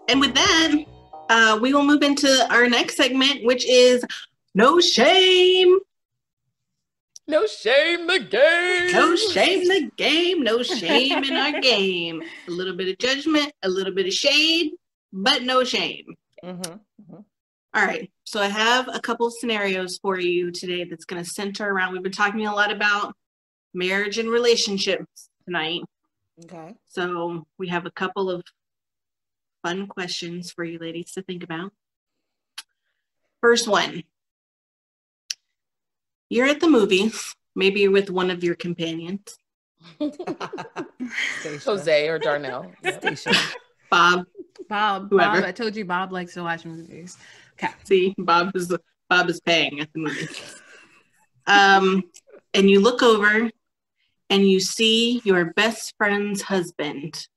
And with that, we will move into our next segment, which is No Shame. No shame the game. No shame the game. No shame in our game. A little bit of judgment, a little bit of shade, but no shame. All right. So I have a couple scenarios for you today that's going to center around. We've been talking a lot about marriage and relationships tonight. Okay. So we have a couple of fun questions for you ladies to think about. First one. You're at the movies. Maybe you're with one of your companions. Jose or Darnell. Bob. Whoever. Bob. I told you Bob likes to watch movies. Okay. See, Bob is paying at the movies. And you look over and you see your best friend's husband.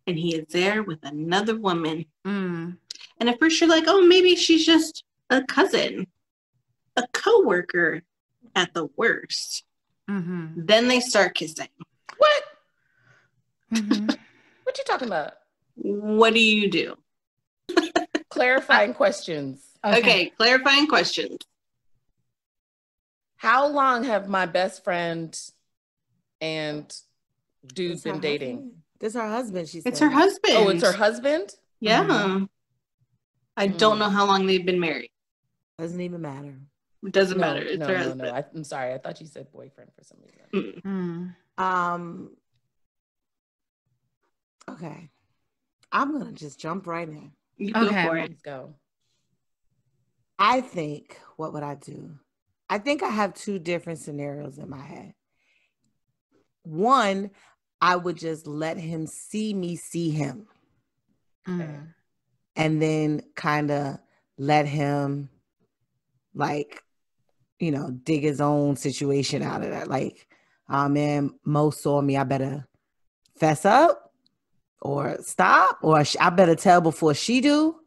And he is there with another woman. And at first you're like, oh, maybe she's just a cousin, a coworker at the worst. Then they start kissing. What? What you talking about? What do you do? Clarifying questions. Okay, clarifying questions. How long have my best friend and dude been dating? This is her husband, she said. It's her husband. Oh, it's her husband? Yeah. I don't know how long they've been married. Doesn't even matter. It doesn't matter. It's her husband. No. I'm sorry. I thought you said boyfriend for some reason. Okay. I'm going to just jump right in. You go for it. Let's go. I think, what would I do? I think I have two different scenarios in my head. One, I would just let him see me see him. And then kind of let him, like, you know, dig his own situation out of that. Like, oh man, Mo saw me. I better fess up or stop, or I better tell before she do.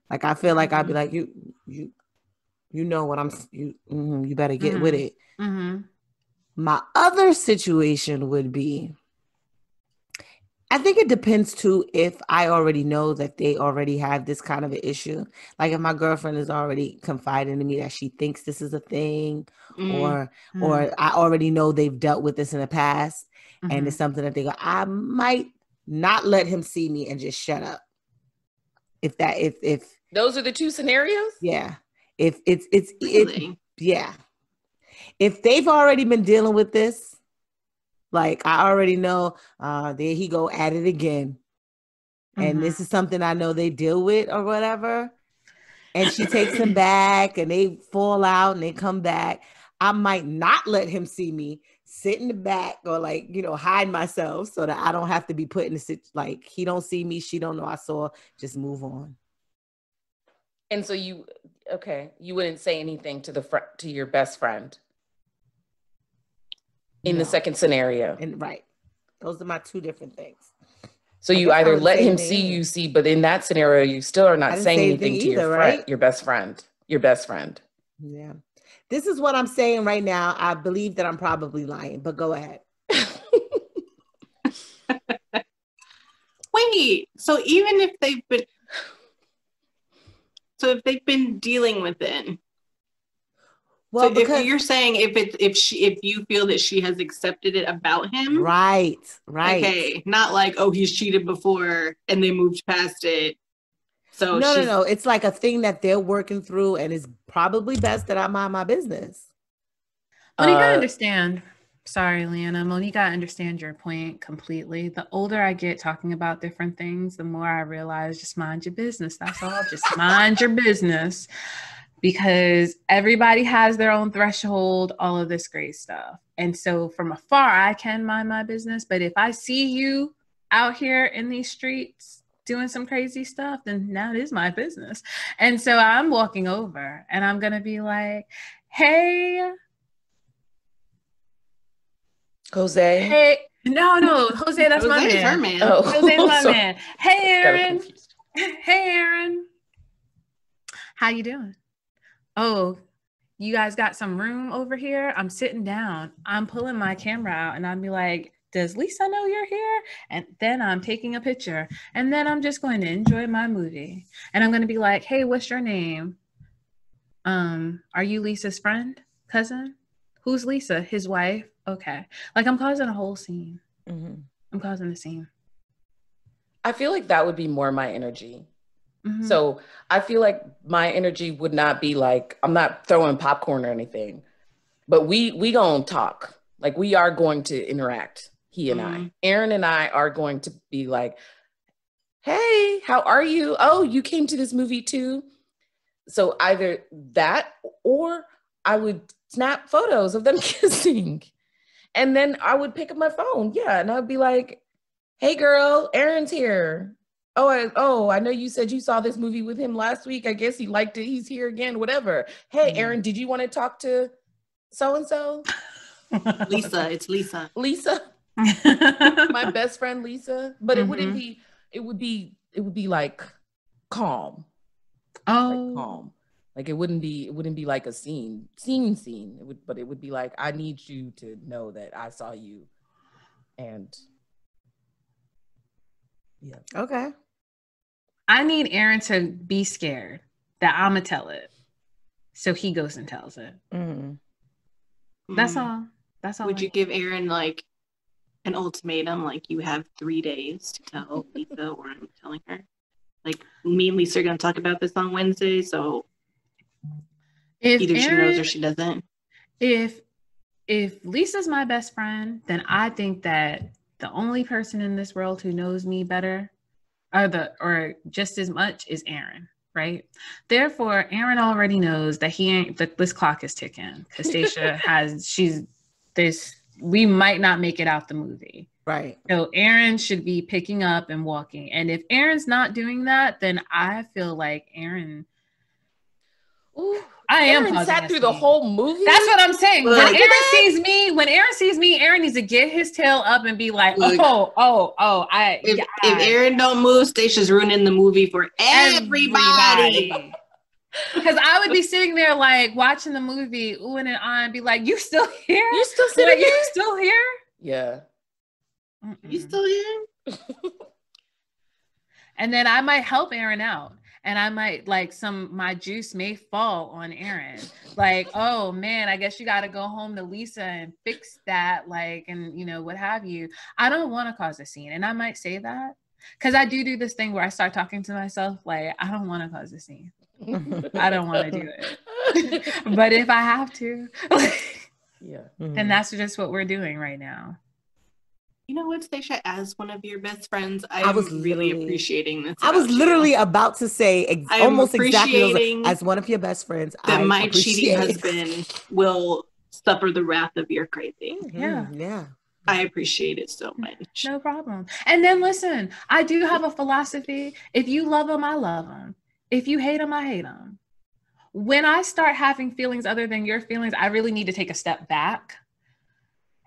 Like, I feel like I'd be like, you know what you better get with it. My other situation would be, I think it depends too if I already know that they already have this kind of an issue. Like if my girlfriend is already confiding to me that she thinks this is a thing, or I already know they've dealt with this in the past, and it's something that they go, I might not let him see me and just shut up. If those are the two scenarios? Yeah. If they've already been dealing with this, like I already know, there he go at it again. And this is something I know they deal with or whatever. And she takes him back and they fall out and they come back. I might not let him see me sit in the back or like, you know, hide myself so that I don't have to be put in a situation, like he don't see me, she don't know I saw, just move on. And so you wouldn't say anything to your best friend in the second scenario. And right. Those are my two different things. So you either let him see, but in that scenario, you still are not saying anything to your friend, right? Your best friend. Yeah. This is what I'm saying right now. I believe that I'm probably lying, but go ahead. Wait, so even if they've been dealing with it. Well, so if you're saying if you feel that she has accepted it about him, right. Okay, not like, oh, he's cheated before and they moved past it. So no. It's like a thing that they're working through, and it's probably best that I mind my business. Monica, I understand. Sorry, Leanna. Monica, I understand your point completely. The older I get talking about different things, the more I realize just mind your business. That's all. Just mind your business. Because everybody has their own threshold, all of this great stuff. And so from afar, I can mind my business. But if I see you out here in these streets doing some crazy stuff, then that is my business. And so I'm walking over and I'm going to be like, hey. Jose. Hey. No, Jose, that's my man. Her man. Oh. Jose's my man. Hey, Aaron. Hey, Aaron. How you doing? Oh, you guys got some room over here? I'm sitting down. I'm pulling my camera out and I'll be like, does Lisa know you're here? And then I'm taking a picture, and then I'm just going to enjoy my movie. And I'm going to be like, hey, what's your name? Are you Lisa's friend? Cousin? Who's Lisa? His wife? Okay. Like, I'm causing a whole scene. Mm-hmm. I'm causing a scene. I feel like that would be more my energy. Mm-hmm. So I feel like my energy would not be like, I'm not throwing popcorn or anything, but we gonna talk. Like, we are going to interact, he and I. Aaron and I are going to be like, hey, how are you? Oh, you came to this movie too? So either that, or I would snap photos of them kissing. And then I would pick up my phone. Yeah. And I'd be like, hey girl, Aaron's here. Oh, I know you said you saw this movie with him last week. I guess he liked it. He's here again, whatever. Hey, Aaron, did you want to talk to so-and-so? Lisa, it's Lisa. Lisa, my best friend Lisa. But it wouldn't be. It would be like calm. Oh, like calm. Like it wouldn't be like a scene. But it would be like, I need you to know that I saw you, and yeah. Okay. I need Aaron to be scared that I'ma tell it, so he goes and tells it. That's all. That's all. Would you give Aaron like an ultimatum? Like, you have 3 days to tell Lisa, or I'm telling her. Like, me and Lisa are going to talk about this on Wednesday, so either she knows or she doesn't. If Lisa's my best friend, then I think that the only person in this world who knows me better, or just as much, is Aaron, right? Therefore, Aaron already knows that this clock is ticking, because Stacia we might not make it out the movie. Right. So Aaron should be picking up and walking. And if Aaron's not doing that, then I feel like Aaron... Aaron sat through the whole movie. That's what I'm saying. When Aaron sees me, Aaron needs to get his tail up and be like, Look, if Aaron don't move, Stacia's ruining the movie for everybody. Because I would be sitting there like watching the movie, oohing and ahhing, and be like, "You still here? You still sitting here? You still here? Yeah. You still here?" And then I might help Aaron out. And I might my juice may fall on Aaron. Like, oh man, I guess you got to go home to Lisa and fix that. Like, and what have you. I don't want to cause a scene. And I might say that because I do this thing where I start talking to myself. Like, I don't want to cause a scene. I don't want to do it. But if I have to, then that's just what we're doing right now. You know what, Stacia? As one of your best friends, I was really appreciating this. I was literally about to say almost exactly as one of your best friends. That my cheating husband will suffer the wrath of your crazy. Yeah. I appreciate it so much. No problem. And then listen, I do have a philosophy. If you love him, I love him. If you hate him, I hate him. When I start having feelings other than your feelings, I really need to take a step back.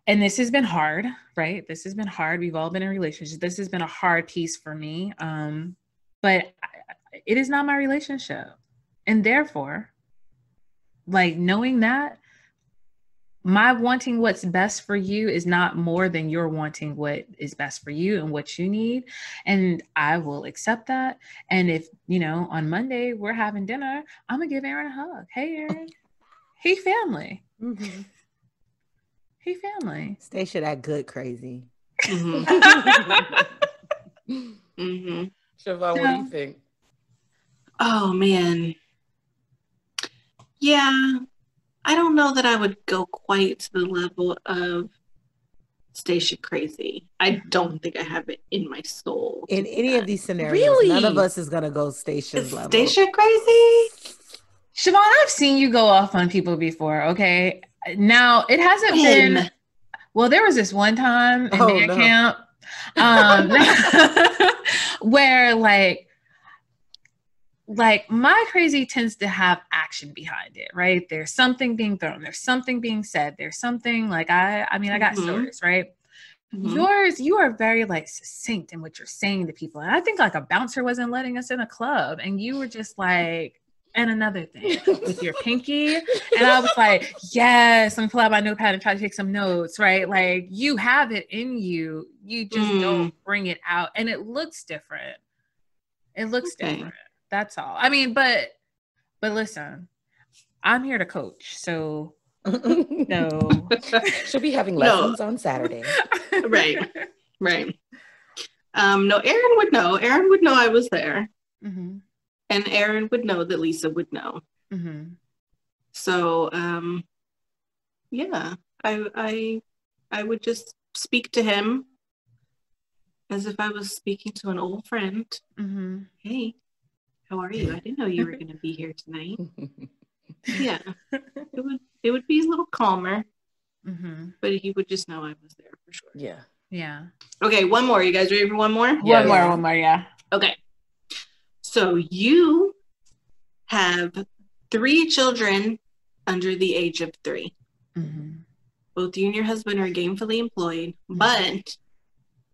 And this has been hard, right? This has been hard. We've all been in relationships. This has been a hard piece for me. But it is not my relationship. And therefore, knowing that, my wanting what's best for you is not more than your wanting what is best for you and what you need. And I will accept that. And if, on Monday we're having dinner, I'm going to give Aaron a hug. Hey, Aaron. He family. Mm-hmm. He family. Stacia, that good crazy. Siobhan, what do you think? Oh, man. Yeah. I don't know that I would go quite to the level of Stacia crazy. I don't think I have it in my soul. In any of these scenarios, none of us is going to go Stacia's level. Stacia crazy? Siobhan, I've seen you go off on people before, okay? Now, it hasn't been... Well, there was this one time in band camp where my crazy tends to have action behind it, right? There's something being thrown. There's something being said. There's something I got stories, right? Mm-hmm. Yours, you are very succinct in what you're saying to people. And I think a bouncer wasn't letting us in a club and you were just and another thing with your pinky. And I was like, yes, I'm pull out my notepad and try to take some notes, right? Like you have it in you. You just don't bring it out. And it looks different. It looks different. That's all. I mean, but listen, I'm here to coach. So no. She'll be having lessons on Saturday. Right. No, Aaron would know. Aaron would know I was there. Mm-hmm. And Aaron would know that Lisa would know. Mm-hmm. So, yeah, I would just speak to him as if I was speaking to an old friend. Mm-hmm. Hey, how are you? I didn't know you were going to be here tonight. Yeah, it would be a little calmer, but he would just know I was there for sure. Yeah. Okay, one more. You guys ready for one more? One more. Yeah. Okay. So you have 3 children under the age of 3. Mm-hmm. Both you and your husband are gainfully employed, but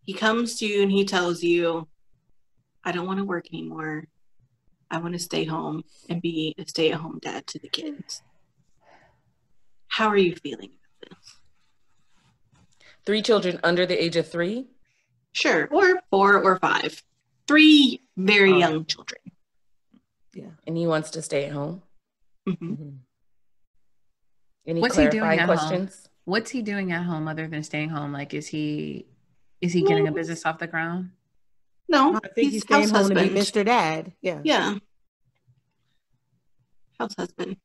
he comes to you and he tells you, I don't want to work anymore. I want to stay home and be a stay-at-home dad to the kids. How are you feeling about this? 3 children under the age of 3? Sure, or 4 or 5. 3 very young children. Yeah. And he wants to stay at home? Any What's he doing clarifying at questions? home? What's he doing at home other than staying home? Like, is he getting a business off the ground? No, I think he's staying home to be Mr. Dad. Yeah. House husband.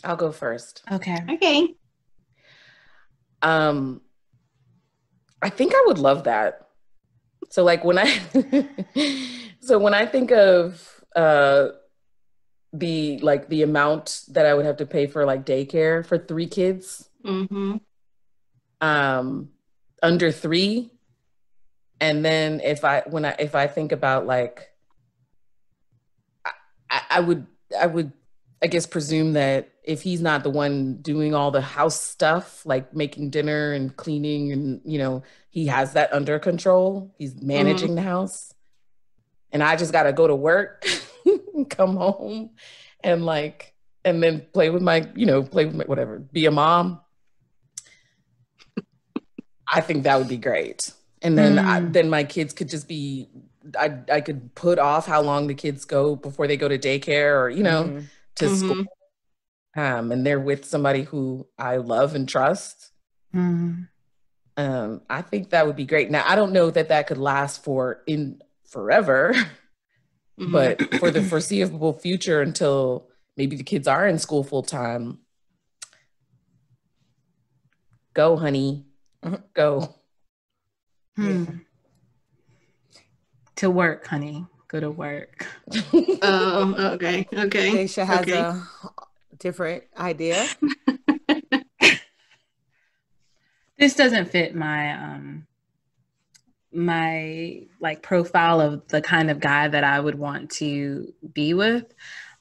I'll go first. Okay. I think I would love that. So like when I think of the amount that I would have to pay for like daycare for 3 kids, under 3, and then if I think about like, I would I guess presume that if he's not the one doing all the house stuff, like making dinner and cleaning and, he has that under control, he's managing the house, and I just got to go to work and come home and then play with my whatever, be a mom. I think that would be great. And then then my kids could just be, I could put off how long the kids go before they go to daycare or, to school. And they're with somebody who I love and trust. I think that would be great. Now, I don't know that could last forever, but for the foreseeable future until maybe the kids are in school full time, go, honey, go. To work, honey. Go to work. Oh, okay. Aisha has a different idea. This doesn't fit my my like profile of the kind of guy that I would want to be with.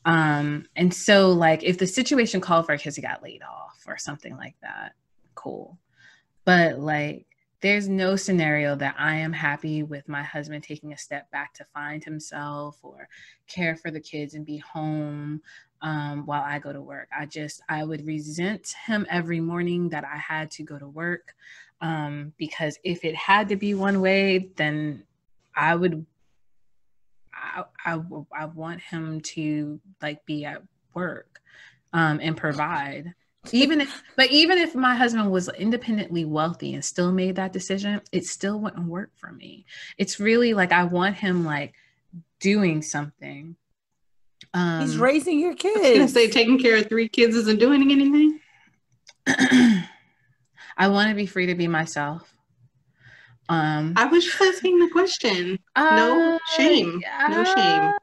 And so like if the situation called for it because he got laid off or something like that, cool. But like there's no scenario that I am happy with my husband taking a step back to find himself or care for the kids and be home while I go to work. I would resent him every morning that I had to go to work because if it had to be one way, then I want him to like be at work and provide. Even if my husband was independently wealthy and still made that decision, it still wouldn't work for me. It's really like I want him like doing something. He's raising your kids. I was gonna say taking care of 3 kids isn't doing anything. I want to be free to be myself. I was just asking the question. No shame. No shame.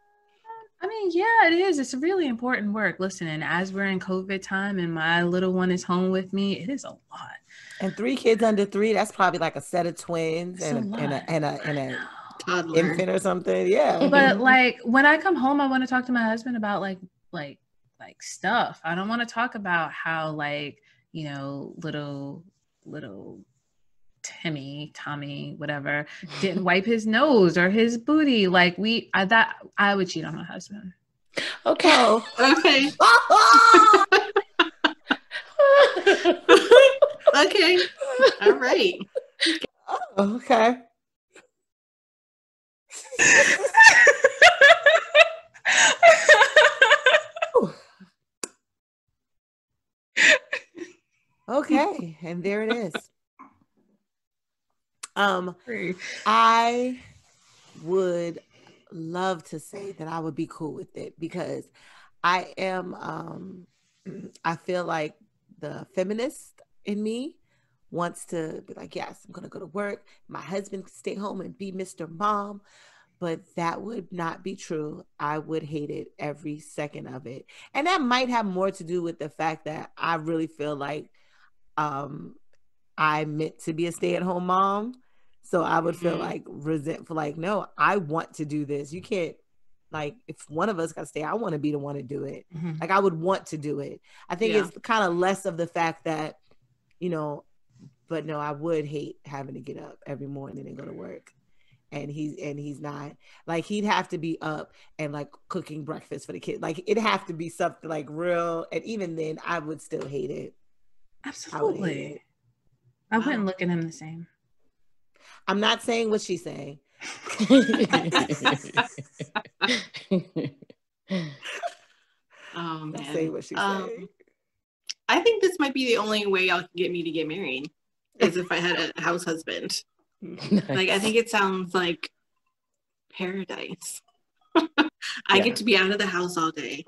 I mean, yeah, it is. It's really important work. Listen, and as we're in COVID time and my little one is home with me, it is a lot. And 3 kids under 3, that's probably like a set of twins and a toddler, infant or something. Yeah. But like when I come home, I want to talk to my husband about like stuff. I don't want to talk about how like, little Tommy, whatever, didn't wipe his nose or his booty. Like I would cheat on my husband. Okay. Okay. Okay. All right. Okay. Okay, and there it is. I would love to say that I would be cool with it because I am I feel like the feminist in me wants to be like, yes, I'm gonna go to work, my husband can stay home and be Mr. Mom, but that would not be true. I would hate it every second of it. And that might have more to do with the fact that I really feel like I meant to be a stay-at-home mom. So I would feel like resentful, like, no, I want to do this. You can't, like, if one of us got to stay, I want to be the one to do it. Like, I would want to do it. I think it's kind of less of the fact that, you know, but no, I would hate having to get up every morning and go to work. And he's not, like, he'd have to be up and like cooking breakfast for the kids. Like, it'd have to be something like real. And even then I would still hate it. Absolutely. I wouldn't look at him the same. I'm not saying what she's saying. Oh man. Say what she's saying. I think this might be the only way y'all can get me to get married is if I had a house husband. Nice. Like, I think it sounds like paradise. I get to be out of the house all day.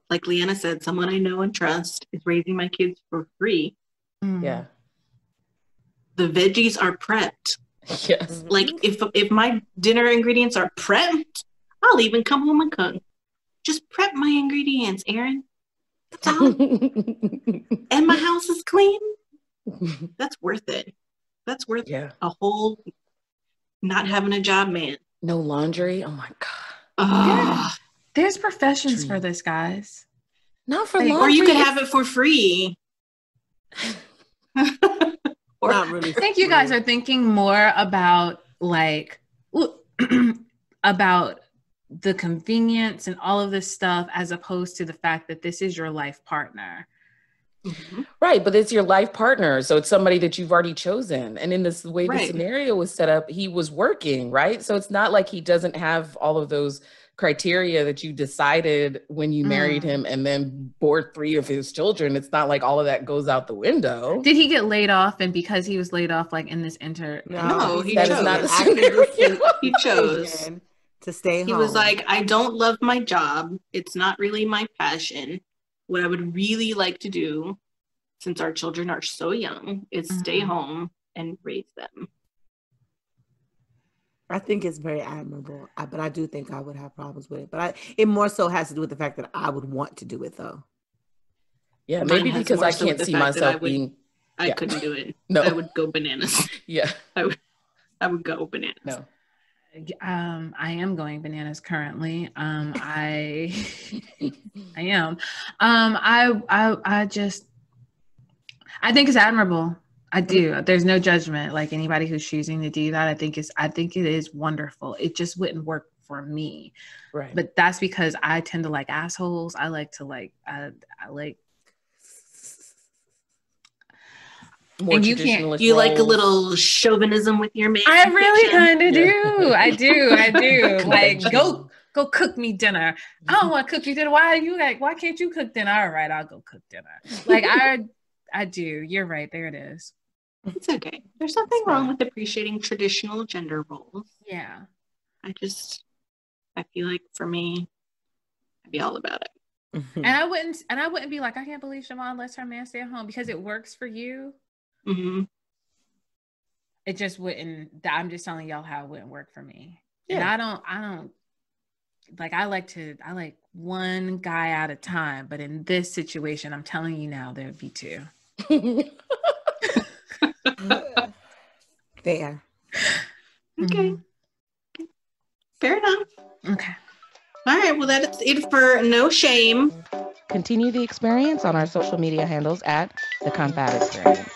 Like Leanna said, someone I know and trust is raising my kids for free. Yeah. The veggies are prepped. Yes. Like, if my dinner ingredients are prepped, I'll even come home and cook. Just prep my ingredients, Aaron. That's all. And my house is clean. That's worth it. That's worth a whole not having a job, man. No laundry. Oh my God. Yeah. There's professions for this, guys. Not for laundry. Or you could have it for free. Or not really. I think you guys are thinking more about like about the convenience and all of this stuff as opposed to the fact that this is your life partner. Mm-hmm. Right, but it's your life partner, so it's somebody that you've already chosen. And in this way the scenario was set up, he was working, right? So it's not like he doesn't have all of those criteria that you decided when you married him and then bore 3 of his children. It's not like all of that goes out the window. Did he get laid off? And because he was laid off, like in this No, he chose. Not the scenario. He chose to stay home. He was like, I don't love my job. It's not really my passion. What I would really like to do, since our children are so young, is stay home and raise them. I think it's very admirable, but I do think I would have problems with it. But it more so has to do with the fact that I would want to do it, though. Yeah, maybe because I can't see myself being. I couldn't do it. No, I would go bananas. Yeah, I would go bananas. No. I am going bananas currently. I am. I think it's admirable. I do. There's no judgment. Like anybody who's choosing to do that, I think it is wonderful. It just wouldn't work for me. Right. But that's because I tend to like assholes. I like to I like more and traditionalist you roles. like a little chauvinism with your man. I really kind of do. I do. Like go cook me dinner. I don't want to cook you dinner. Why can't you cook dinner? All right, I'll go cook dinner. Like I do. You're right. There it is. It's okay. There's nothing wrong with appreciating traditional gender roles. Yeah. I feel like for me, I'd be all about it. And I wouldn't be like, I can't believe Siobhan lets her man stay at home because it works for you. Mm-hmm. It just wouldn't. I'm just telling y'all how it wouldn't work for me. Yeah. And I don't like. I like one guy at a time. But in this situation, I'm telling you now, there would be 2. Fair. Okay. Fair enough. Okay. All right. Well, that's it for No Shame. Continue the experience on our social media handles at the Confab Experience.